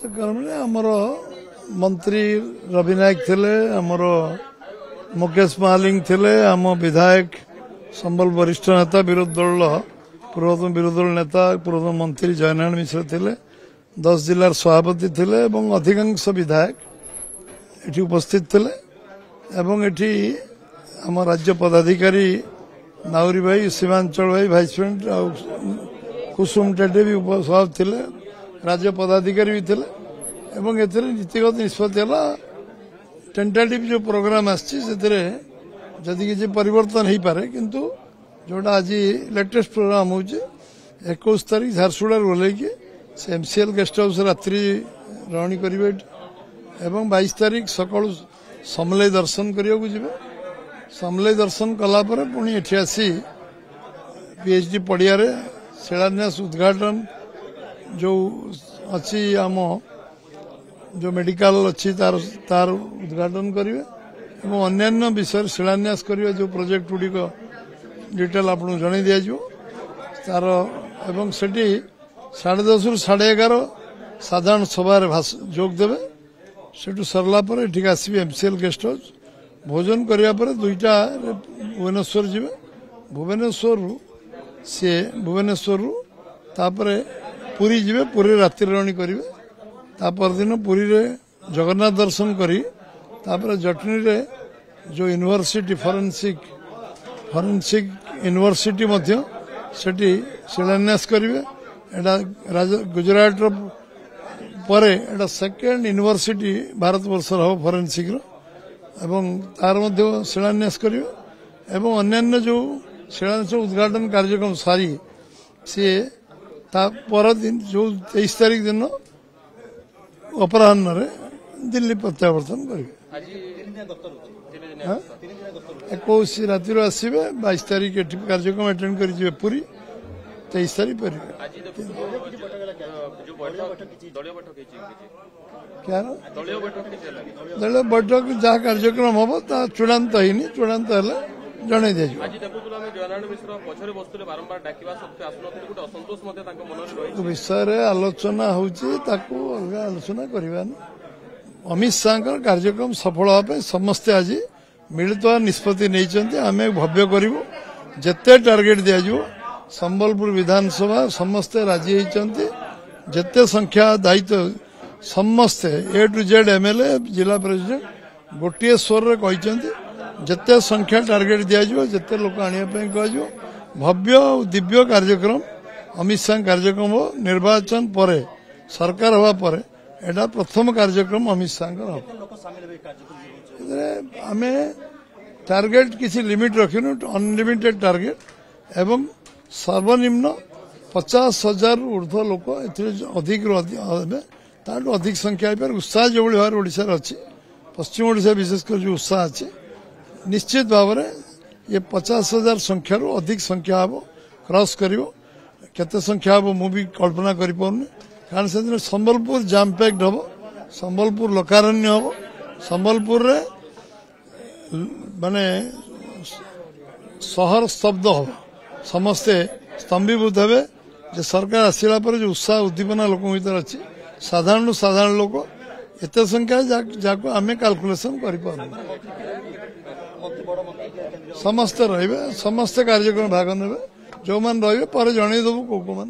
आमर मंत्री रवि नायक थिले आमर मुकेश महालिंग थिले आम विधायक संबल वरिष्ठ नेता विरोधी दल पूर्वतन विरोधी दल नेता पूर्वतन मंत्री जयनारायण मिश्र थिले 10 जिलार सभापति थिले एवं अधिकांश विधायक एठी उपस्थित थिले एवं एठी आम राज्य पदाधिकारी नाउरी भाई सीमांचल भाई भाइस प्रेसिडेंट कुसुम टेटे भी उपस्थित थिले राज्य पदाधिकारी भी थिले एवं एथिरे नीतिगत निष्पत्ति है टेंटेटिव जो प्रोग्राम आदि किसी परिवर्तन हो पारे किंतु जोटा आज लेटेस्ट प्रोग्राम हो 21 तारीख झारसुगुड़ा ओल्लैकि से एमसीएल गेस्ट हाउस रात्रि रही करेंगे एवं 22 तारीख सकाल समलई दर्शन करने को जी समलई दर्शन कलापर पुणी एठी आसी पीएचडी पड़िया शिलान्यास उद्घाटन जो अच्छी आम जो मेडिकल अच्छी तार उद्घाटन करेंगे और अन्य विषय शिलान्यास करेंगे जो प्रोजेक्ट गुड़िक डिटेल आपको जन दिज्व तार एवं सेठी 10:30 ରୁ 11:30 साधारण सभा जोग देवे सेठू सरला ठीक आसबे एमसीएल गेस्ट हाउस भोजन करने पर 2टा भुवनेश्वर जी भुवनेश्वर तापरे पुरी जी पुरी रात्रि रणी करेंगे तापरदिन पुरी रे जगन्नाथ दर्शन करी तापरे जटनी रे जो यूनिवर्सिटी फॉरेंसिक यूनिवर्सिटी मध्य सेठी शिलान्यास करेंगे एटा गुजरात परे एटा सेकेंड यूनिवर्सिटी भारत वर्षर हम फॉरेंसिक एवं तार मध्य शिलान्यास करेंगे एवं अन्य जो शिलान्यास उद्घाटन कार्यक्रम सारी सी पर दिन जो 23 तारीख दिन अपराह्न दिल्ली प्रत्यावर्तन करेंगे 21 राति आसवे 22 तारीख कार्यक्रम अटेंड कर पुरी 23 तारीख पर क्या दलीय बैठक जहाँ कार्यक्रम हम चूड़ांत होनी चूड़ांत जन दी विषय आलोचना अलग आलोचना करवा अमित शाह कार्यक्रम सफल होगा समस्ते आज मिलित निष्पत्ति नहीं आम भव्य करूँ जिते टार्गेट दिज्व संबलपुर विधानसभा समस्ते राजी होती जिते संख्या दायित्व समस्ते ए टू जेड एमएलए जिला प्रेसिडेंट गोटे स्वर कहते जिते संख्या टार्गेट दिज्व जिते लोक आने कह भव्य दिव्य कार्यक्रम अमित शाह कार्यक्रम हो निर्वाचन पर सरकार हवा पर एटा प्रथम कार्यक्रम अमित शाह आम टार्गेट किसी लिमिट रखिनु अनलिमिटेड टार्गेट एवं सर्वनिम्न 50,000 ऊर्ध्व लोक अधिक अधिक संख्या उत्साह जो भाव ओडिशा अच्छी पश्चिम ओडिशा विशेषकर जो उत्साह अच्छी निश्चित भाव में ये 50,000 संख्या अधिक संख्या हम क्रॉस कर केते संख्या हम मुझे कल्पना कर कारण से संबलपुर जाम पैक्ड हम संबलपुर लोकारण्य हम संबलपुर माने सहर स्तब्ध हम समस्ते स्तंभीभूत हे जे सरकार आसला पर जो उत्साह उद्दीपना लोक भर अच्छी साधारण लोक एत संख्या जाको आम कैलकुलेशन कर समस्ते रे समस्ते कार्यक्रम भाग ने जो मैंने रे पर जनईदेवु कौ मान